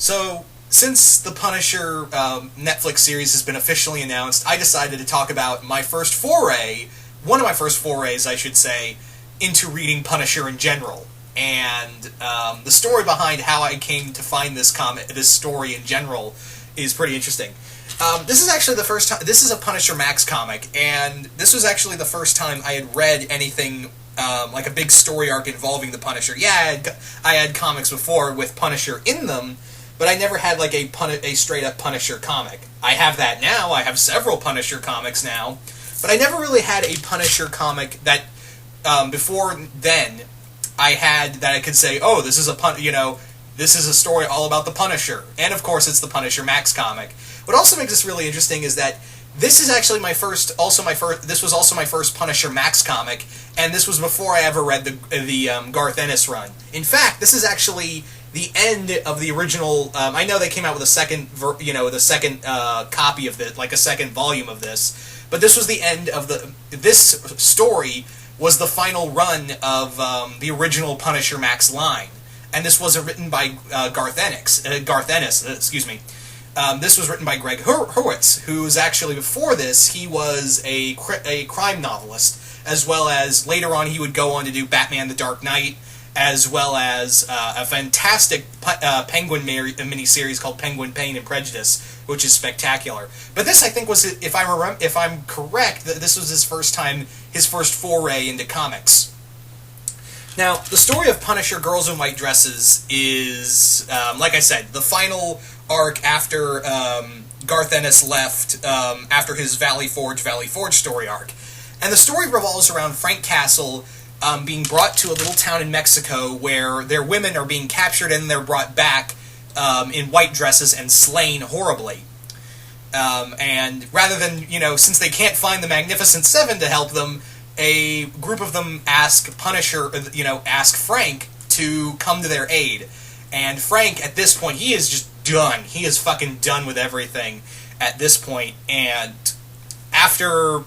So, since the Punisher Netflix series has been officially announced, I decided to talk about my first foray, one of my first forays, I should say, into reading Punisher in general. And the story behind how I came to find this story in general is pretty interesting. This is actually the first time. This is a Punisher Max comic, and this was actually the first time I had read anything like a big story arc involving the Punisher. Yeah, I had comics before with Punisher in them, but I never had like a straight up Punisher comic. I have that now. I have several Punisher comics now, but I never really had a Punisher comic that before then I had that I could say, oh, this is this is a story all about the Punisher, and of course it's the Punisher Max comic. What also makes this really interesting is that this is actually this was also my first Punisher Max comic, and this was before I ever read the Garth Ennis run. In fact, this is actually the end of the original. I know they came out with a second, copy of it, like a second volume of this, but this was the end of this story was the final run of the original Punisher Max line, and this wasn't written by Garth Ennis. Excuse me. This was written by Greg Hurwitz, who's actually, before this, he was a crime novelist, as well as later on he would go on to do Batman the Dark Knight, as well as a fantastic Penguin miniseries called Penguin Pain and Prejudice, which is spectacular. But this, I think, was, if I'm correct, this was his first foray into comics. Now, the story of Punisher Girls in White Dresses is, like I said, the final arc after Garth Ennis left, after his Valley Forge story arc. And the story revolves around Frank Castle being brought to a little town in Mexico where their women are being captured and they're brought back in white dresses and slain horribly. And rather than, since they can't find the Magnificent Seven to help them, a group of them ask Frank to come to their aid. And Frank, at this point, he is just done. He is fucking done with everything at this point. And after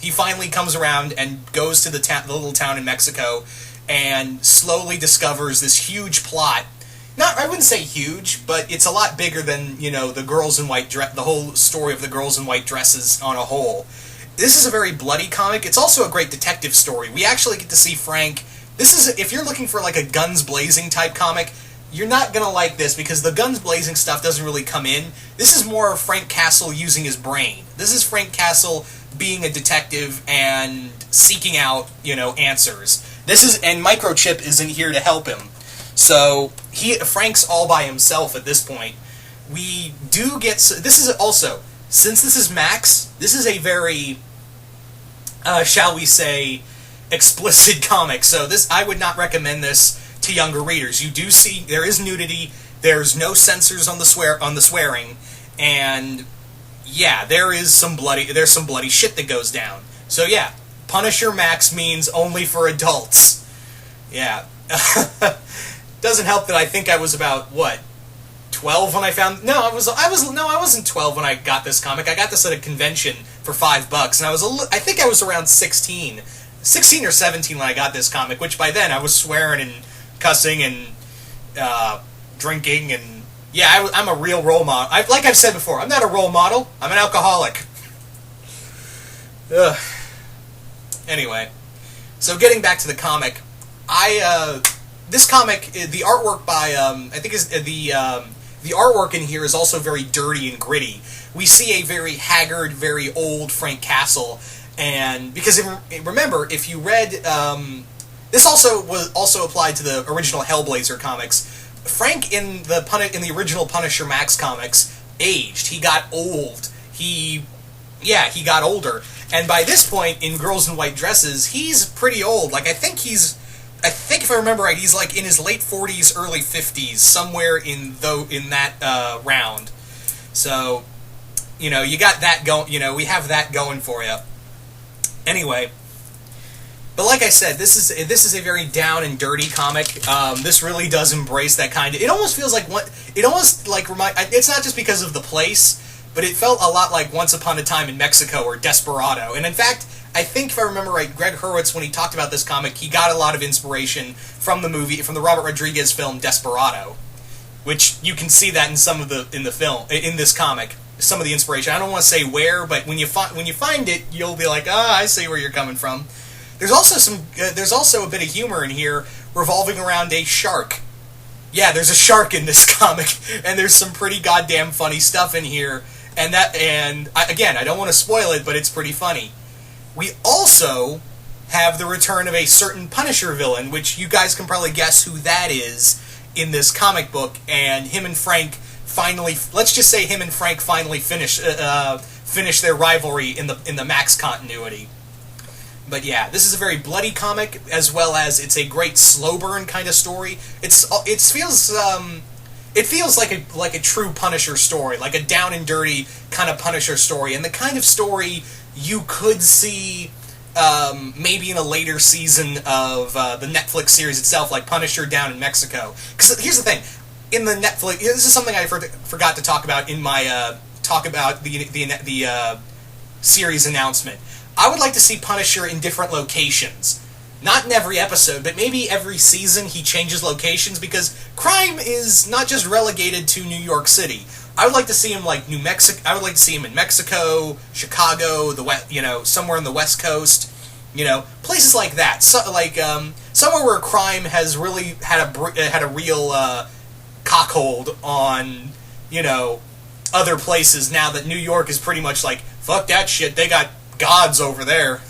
he finally comes around and goes to the little town in Mexico and slowly discovers this huge plot. I wouldn't say huge, but it's a lot bigger than, the girls in white the whole story of the girls in white dresses on a whole. This is a very bloody comic. It's also a great detective story. We actually get to see Frank. If you're looking for like a guns blazing type comic, you're not going to like this because the guns blazing stuff doesn't really come in. This is more Frank Castle using his brain. This is Frank Castle being a detective and seeking out, answers. And Microchip isn't here to help him. So Frank's all by himself at this point. We do get... This is also... Since this is Max, this is a very, shall we say, explicit comic. So I would not recommend this to younger readers. You do see there is nudity, there's no censors on the swearing, and yeah, there's some bloody shit that goes down. So yeah, Punisher Max means only for adults. Yeah. Doesn't help that I think I was about 12 when I found... I wasn't 12 when I got this comic. I got this at a convention for $5, and I think I was around 16 or 17 when I got this comic, which by then I was swearing and cussing and drinking, and yeah, I'm a real role model. Like I've said before, I'm not a role model, I'm an alcoholic. Ugh. Anyway, so getting back to the comic, this comic, the artwork by, the artwork in here is also very dirty and gritty. We see a very haggard, very old Frank Castle, and because remember, if you read, this also applied to the original Hellblazer comics. Frank in the original Punisher Max comics aged. He got old. He got older, and by this point in Girls in White Dresses, he's pretty old. Like I think if I remember right, he's like in his late 40s, early 50s, somewhere in that round. So, you got that going. We have that going for you. Anyway, but like I said, this is a very down and dirty comic. This really does embrace that kind of. It almost feels like it's not just because of the place, but it felt a lot like Once Upon a Time in Mexico or Desperado. And in fact, I think if I remember right, Greg Hurwitz, when he talked about this comic, he got a lot of inspiration from the Robert Rodriguez film Desperado. which you can see that in some of the in the film in this comic. Some of the inspiration. I don't want to say where, but when you find it, you'll be like, I see where you're coming from. There's also a bit of humor in here revolving around a shark. Yeah, there's a shark in this comic, and there's some pretty goddamn funny stuff in here. Again, I don't want to spoil it, but it's pretty funny. We also have the return of a certain Punisher villain, which you guys can probably guess who that is in this comic book, and him and Frank finally, let's just say him and Frank finally finish their rivalry in the Max continuity. But yeah, this is a very bloody comic, as well as it's a great slow burn kind of story. It feels like a true Punisher story, like a down and dirty kind of Punisher story, and the kind of story you could see maybe in a later season of the Netflix series itself, like Punisher Down in Mexico. Because here's the thing, in the Netflix, this is something I forgot to talk about in my talk about the series announcement. I would like to see Punisher in different locations. Not in every episode, but maybe every season he changes locations, because crime is not just relegated to New York City. I would like to see him like New Mexico. I would like to see him in Mexico, Chicago, somewhere on the West Coast, places like that. So, somewhere where crime has really had a real cockhold on, other places. Now that New York is pretty much like, fuck that shit. They got gods over there.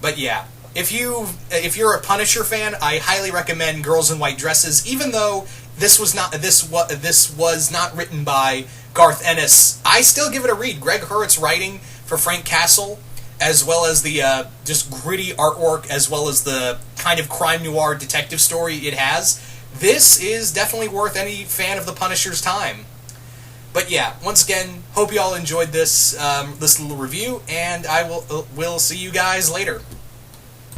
But yeah. If you're a Punisher fan, I highly recommend Girls in White Dresses. Even though this was not written by Garth Ennis, I still give it a read. Greg Hurwitz's writing for Frank Castle, as well as the just gritty artwork, as well as the kind of crime noir detective story it has. This is definitely worth any fan of the Punisher's time. But yeah, once again, hope you all enjoyed this little review, and I will see you guys later.